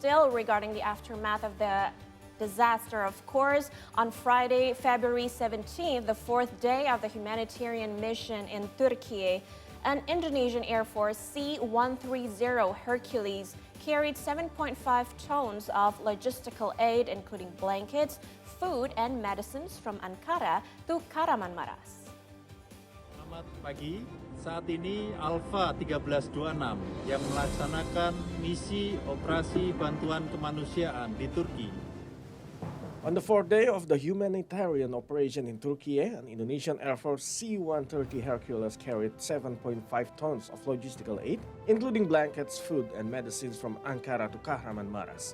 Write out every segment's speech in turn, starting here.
still regarding the aftermath of the disaster, of course. On Friday, February 17th, the fourth day of the humanitarian mission in Turkey, an Indonesian Air Force C-130 Hercules carried 7.5 tons of logistical aid, including blankets, food, and medicines from Ankara to Kahramanmaras. Selamat pagi, saat ini Alfa 1326 yang melaksanakan misi operasi bantuan kemanusiaan di Turki. On the fourth day of the humanitarian operation in Turkey, an Indonesian Air Force C-130 Hercules carried 7.5 tons of logistical aid, including blankets, food, and medicines from Ankara to Kahramanmaras.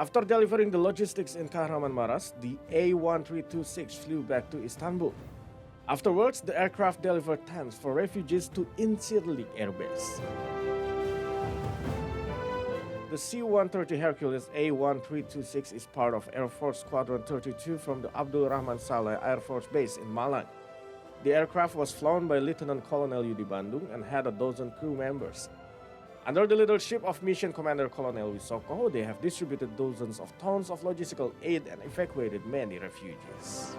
After delivering the logistics in Kahramanmaras, the A1326 flew back to Istanbul. Afterwards, the aircraft delivered tents for refugees to Incirlik Air Base. The C-130 Hercules A1326 is part of Air Force Squadron 32 from the Abdul Rahman Saleh Air Force Base in Malang. The aircraft was flown by Lieutenant Colonel Yudi Bandung and had a dozen crew members. Under the leadership of Mission Commander Colonel Wisoko, they have distributed dozens of tons of logistical aid and evacuated many refugees.